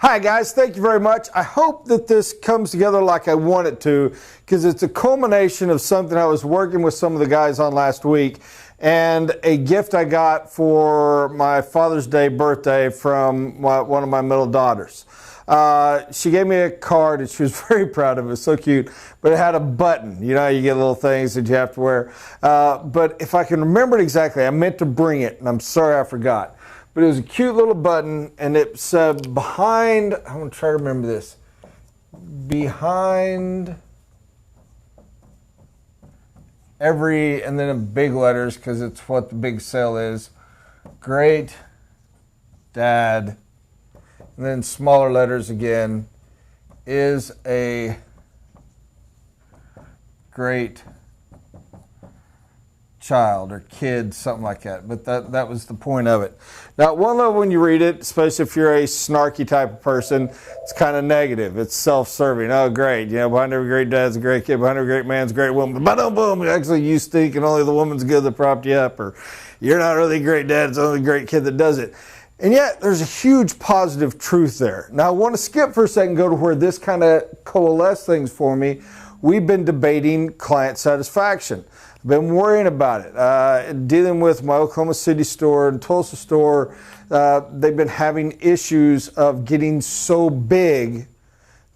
Hi guys, thank you very much. I hope that this comes together like I want it to, because it's a culmination of something I was working with some of the guys on last week and a gift I got for my Father's Day birthday from one of my middle daughters. She gave me a card and she was very proud of it. It was so cute, but it had a button. You know, you get little things that you have to wear. But if I can remember it exactly, I meant to bring it and I'm sorry I forgot. But it was a cute little button, and it said behind, I'm going to try to remember this, behind every, and then in big letters, because it's what the big sale is, great dad, and then smaller letters again, is a great child or kid, something like that. But that was the point of it. Now, one level when you read it, especially if you're a snarky type of person, it's kind of negative. It's self-serving. Oh, great. You know, behind every great dad's a great kid. Behind every great man's a great woman. But boom, actually you stink and only the woman's good that propped you up. Or you're not really a great dad. It's only a great kid that does it. And yet there's a huge positive truth there. Now, I want to skip for a second, go to where this kind of coalesced things for me. We've been debating client satisfaction. Been worrying about it, dealing with my Oklahoma City store and Tulsa store. They've been having issues of getting so big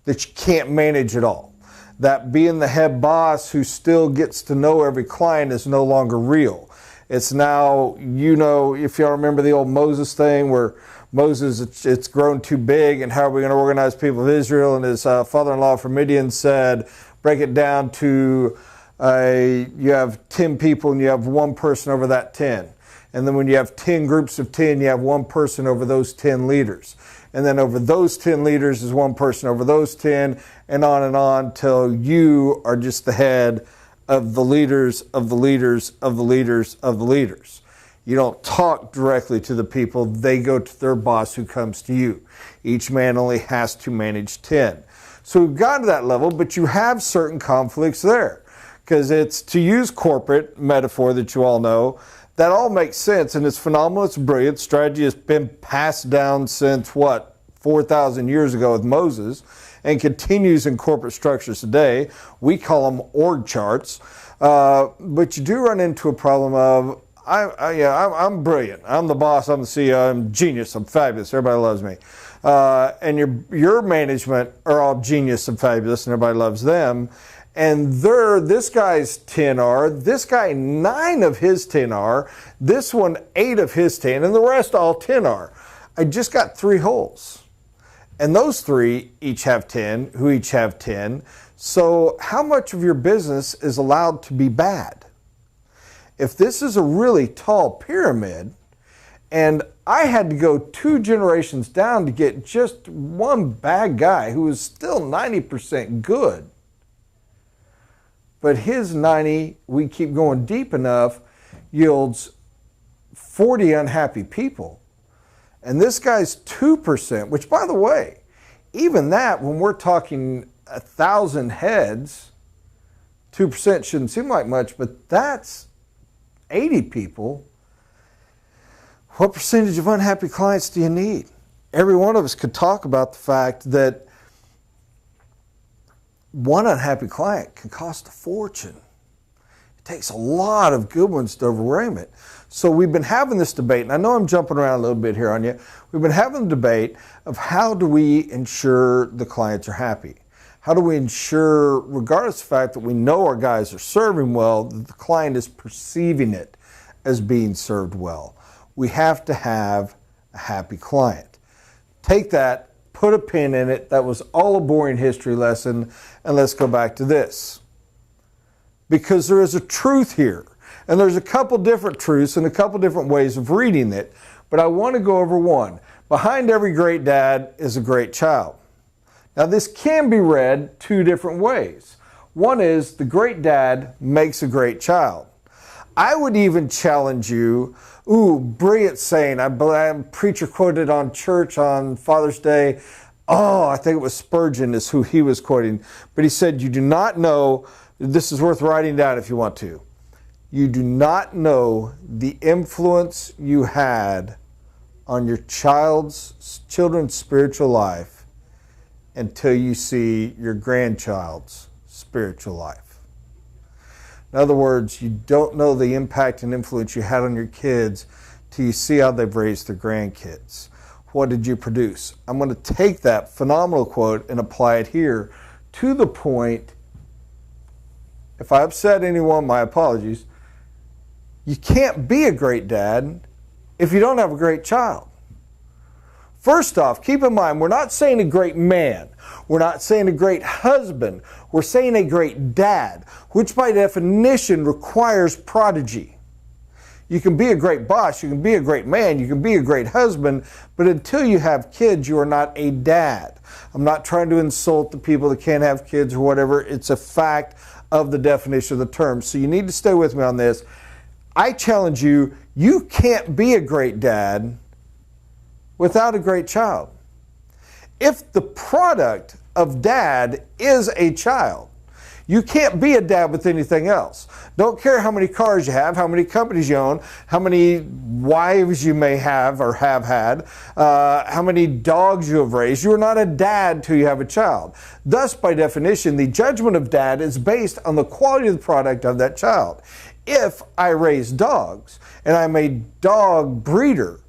that you can't manage it all. That being the head boss who still gets to know every client is no longer real. It's now, you know, if y'all remember the old Moses thing where Moses, it's grown too big and how are we going to organize people of Israel? And his father-in-law from Midian said, break it down to you have 10 people and you have one person over that 10. And then when you have 10 groups of 10, you have one person over those 10 leaders. And then over those 10 leaders is one person over those 10, and on till you are just the head of the leaders of the leaders of the leaders of the leaders. You don't talk directly to the people. They go to their boss who comes to you. Each man only has to manage 10. So we've gotten to that level, but you have certain conflicts there. Because it's, to use corporate metaphor that you all know, that all makes sense and it's phenomenal, it's brilliant. Strategy has been passed down since, 4,000 years ago with Moses and continues in corporate structures today. We call them org charts. But you do run into a problem of, I'm brilliant. I'm the boss, I'm the CEO, I'm genius, I'm fabulous, everybody loves me. And your management are all genius and fabulous and everybody loves them. And this guy's 10 are, this guy 9 of his 10 are, this one 8 of his 10, and the rest all 10 are. I just got 3 holes. And those 3 each have 10, who each have 10. So how much of your business is allowed to be bad? If this is a really tall pyramid, and I had to go 2 generations down to get just one bad guy who is still 90% good, but his 90, we keep going deep enough, yields 40 unhappy people. And this guy's 2%, which by the way, even that, when we're talking 1,000 heads, 2% shouldn't seem like much, but that's 80 people. What percentage of unhappy clients do you need? Every one of us could talk about the fact that one unhappy client can cost a fortune. It takes a lot of good ones to overwhelm it. So we've been having this debate, and I know I'm jumping around a little bit here on you. We've been having a debate of how do we ensure the clients are happy? How do we ensure, regardless of the fact that we know our guys are serving well, that the client is perceiving it as being served well? We have to have a happy client. Take that, put a pin in it. That was all a boring history lesson. And let's go back to this. Because there is a truth here. And there's a couple different truths and a couple different ways of reading it. But I want to go over one. Behind every great dad is a great child. Now this can be read 2 different ways. One is the great dad makes a great child. I would even challenge you, brilliant saying. I preacher quoted on church on Father's Day. I think it was Spurgeon is who he was quoting. But he said, you do not know, this is worth writing down if you want to. You do not know the influence you had on your children's spiritual life until you see your grandchild's spiritual life. In other words, you don't know the impact and influence you had on your kids till you see how they've raised their grandkids. What did you produce? I'm going to take that phenomenal quote and apply it here to the point, if I upset anyone, my apologies, you can't be a great dad if you don't have a great child. First off, keep in mind, we're not saying a great man. We're not saying a great husband. We're saying a great dad, which by definition requires prodigy. You can be a great boss, you can be a great man, you can be a great husband, but until you have kids, you are not a dad. I'm not trying to insult the people that can't have kids or whatever. It's a fact of the definition of the term. So you need to stay with me on this. I challenge you, you can't be a great dad without a great child. If the product of dad is a child, you can't be a dad with anything else. Don't care how many cars you have, how many companies you own, how many wives you may have or have had, how many dogs you have raised. You are not a dad till you have a child. Thus, by definition, the judgment of dad is based on the quality of the product of that child. If I raise dogs and I'm a dog breeder,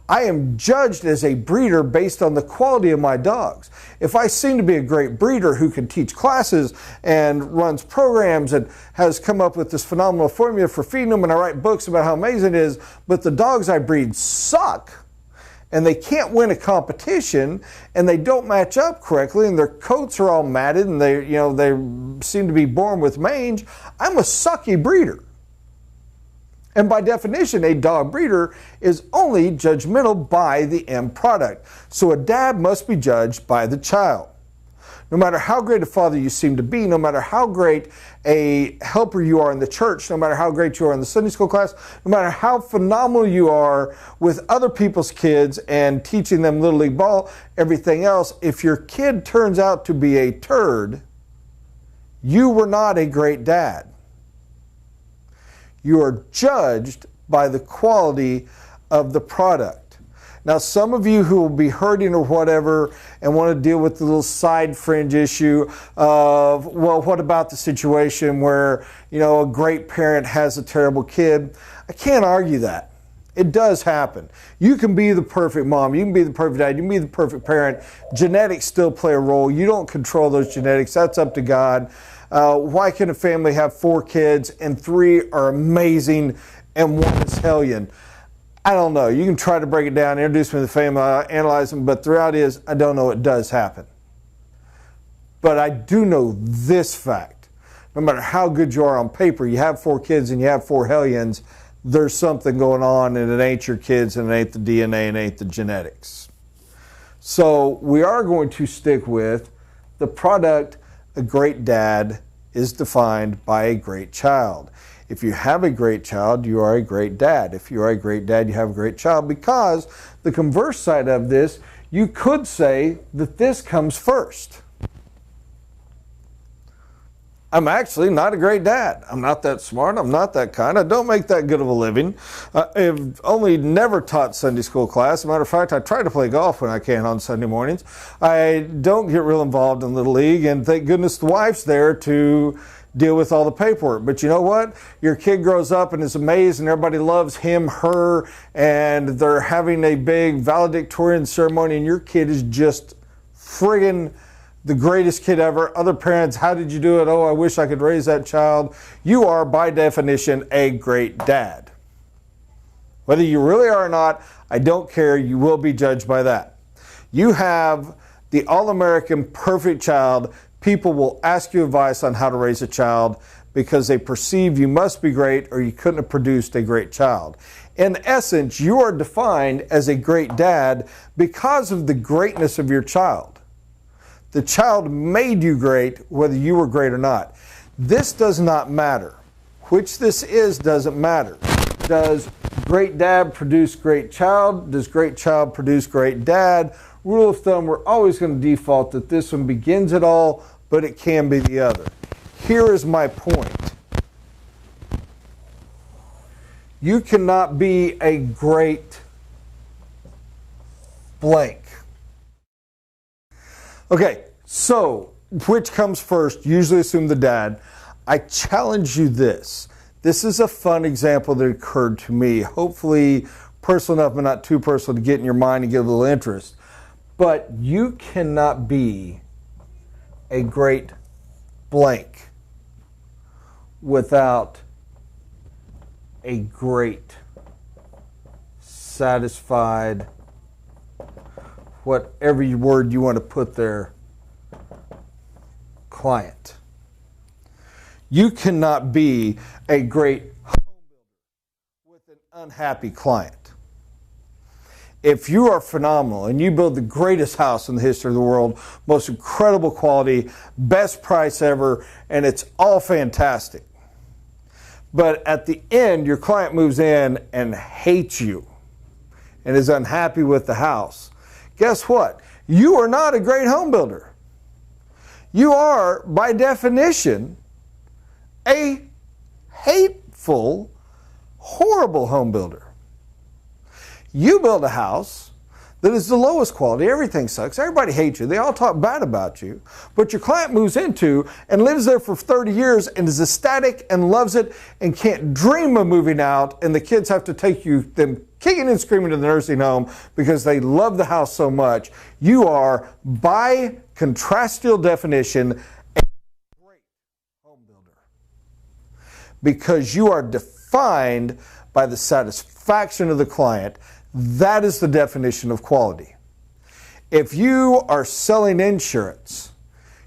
I am judged as a breeder based on the quality of my dogs. If I seem to be a great breeder who can teach classes and runs programs and has come up with this phenomenal formula for feeding them, and I write books about how amazing it is, but the dogs I breed suck and they can't win a competition and they don't match up correctly and their coats are all matted and they seem to be born with mange, I'm a sucky breeder. And by definition, a dog breeder is only judgmental by the end product. So a dad must be judged by the child. No matter how great a father you seem to be, no matter how great a helper you are in the church, no matter how great you are in the Sunday school class, no matter how phenomenal you are with other people's kids and teaching them Little League ball, everything else, if your kid turns out to be a turd, you were not a great dad. You are judged by the quality of the product. Now, some of you who will be hurting or whatever and want to deal with the little side fringe issue of, well, what about the situation where, a great parent has a terrible kid? I can't argue that. It does happen. You can be the perfect mom. You can be the perfect dad. You can be the perfect parent. Genetics still play a role. You don't control those genetics. That's up to God. Why can a family have 4 kids and 3 are amazing and 1 is hellion? I don't know. You can try to break it down, introduce me to the family, analyze them, but the reality is I don't know. It does happen. But I do know this fact. No matter how good you are on paper, you have 4 kids and you have 4 hellions, there's something going on and it ain't your kids and it ain't the DNA and it ain't the genetics. So we are going to stick with the product. A great dad is defined by a great child. If you have a great child, you are a great dad. If you are a great dad, you have a great child, because the converse side of this, you could say that this comes first. I'm actually not a great dad. I'm not that smart. I'm not that kind. I don't make that good of a living. I've only never taught Sunday school class. As a matter of fact, I try to play golf when I can on Sunday mornings. I don't get real involved in Little League, and thank goodness the wife's there to deal with all the paperwork. But you know what? Your kid grows up and is amazed, and everybody loves him, her, and they're having a big valedictorian ceremony, and your kid is just friggin' the greatest kid ever. Other parents, how did you do it? Oh, I wish I could raise that child. You are, by definition, a great dad. Whether you really are or not, I don't care. You will be judged by that. You have the all-American perfect child. People will ask you advice on how to raise a child because they perceive you must be great or you couldn't have produced a great child. In essence, you are defined as a great dad because of the greatness of your child. The child made you great, whether you were great or not. This does not matter. Which this is doesn't matter. Does great dad produce great child? Does great child produce great dad? Rule of thumb, we're always going to default that this one begins it all, but it can be the other. Here is my point. You cannot be a great blank. Okay, So, which comes first? Usually assume the dad. I challenge you this. This is a fun example that occurred to me. Hopefully personal enough, but not too personal to get in your mind and get a little interest. But you cannot be a great blank without a great, satisfied, whatever word you want to put there, client. You cannot be a great home builder with an unhappy client. If you are phenomenal and you build the greatest house in the history of the world, most incredible quality, best price ever, and it's all fantastic, but at the end your client moves in and hates you and is unhappy with the house, guess what? You are not a great home builder. You are, by definition, a hateful, horrible home builder. You build a house that is the lowest quality. Everything sucks. Everybody hates you. They all talk bad about you. But your client moves into and lives there for 30 years and is ecstatic and loves it and can't dream of moving out, and the kids have to take them kicking and screaming to the nursing home because they love the house so much. You are, by contrastial definition, a great home builder because you are defined by the satisfaction of the client. That is the definition of quality. If you are selling insurance,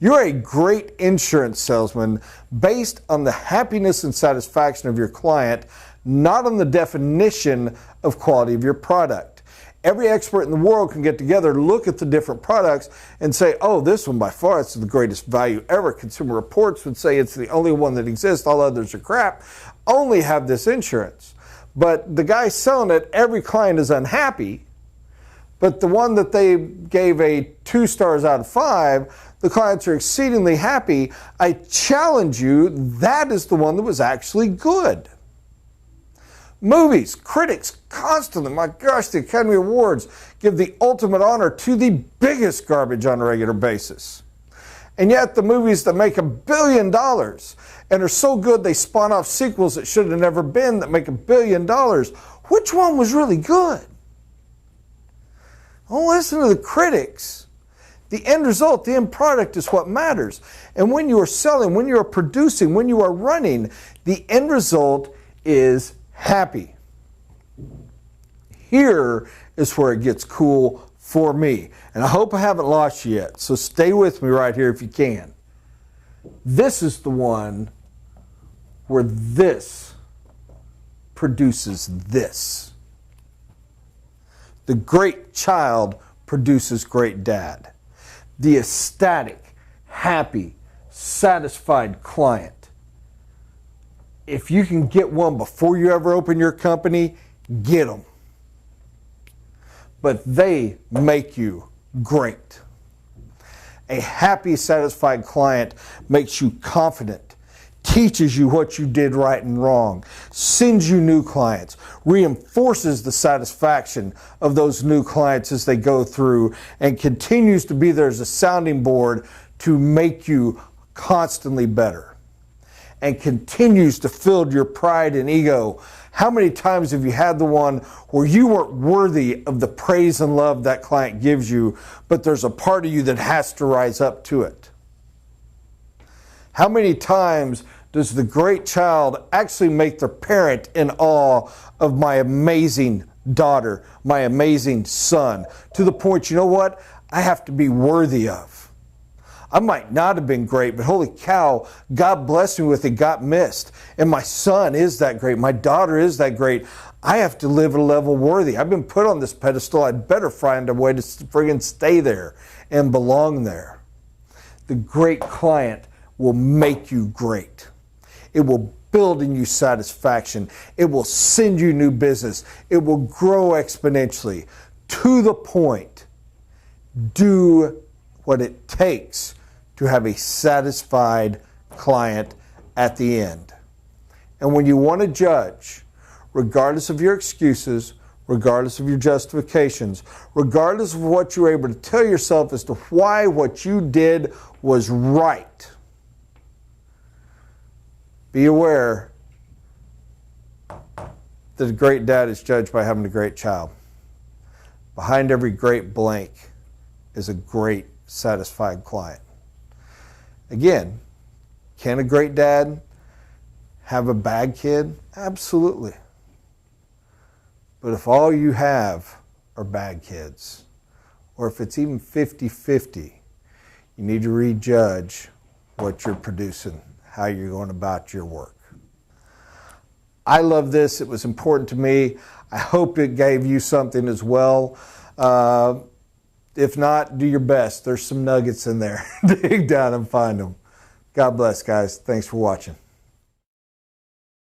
you're a great insurance salesman based on the happiness and satisfaction of your client, not on the definition of quality of your product. Every expert in the world can get together, look at the different products and say, oh, this one by far is the greatest value ever. Consumer Reports would say it's the only one that exists. All others are crap. Only have this insurance. But the guy selling it, every client is unhappy. But the one that they gave a 2 stars out of 5, the clients are exceedingly happy. I challenge you, that is the one that was actually good. Movies, critics constantly, my gosh, the Academy Awards give the ultimate honor to the biggest garbage on a regular basis. And yet the movies that make $1 billion and are so good they spawn off sequels that should have never been that make $1 billion, which one was really good? Don't listen to the critics. The end result, the end product is what matters. And when you are selling, when you are producing, when you are running, the end result is happy. Here is where it gets cool for me. And I hope I haven't lost you yet, so stay with me right here if you can. This is the one where this produces this. The great child produces great dad. The ecstatic, happy, satisfied client. If you can get one before you ever open your company, get them. But they make you great. A happy, satisfied client makes you confident, teaches you what you did right and wrong, sends you new clients, reinforces the satisfaction of those new clients as they go through, and continues to be there as a sounding board to make you constantly better, and continues to fill your pride and ego. How many times have you had the one where you weren't worthy of the praise and love that client gives you, but there's a part of you that has to rise up to it? How many times does the great child actually make their parent in awe of my amazing daughter, my amazing son, to the point, you know what, I have to be worthy of? I might not have been great, but holy cow, God blessed me with it, got missed. And my son is that great. My daughter is that great. I have to live at a level worthy. I've been put on this pedestal. I'd better find a way to friggin' stay there and belong there. The great client will make you great. It will build in you satisfaction. It will send you new business. It will grow exponentially. To the point, do what it takes to have a satisfied client at the end. And when you want to judge, regardless of your excuses, regardless of your justifications, regardless of what you were able to tell yourself as to why what you did was right. Be aware that a great dad is judged by having a great child. Behind every great blank is a great, satisfied client. Again, can a great dad have a bad kid? Absolutely. But if all you have are bad kids, or if it's even 50-50, you need to rejudge what you're producing, how you're going about your work. I love this. It was important to me. I hope it gave you something as well. If not, do your best. There's some nuggets in there. Dig down and find them. God bless, guys. Thanks for watching.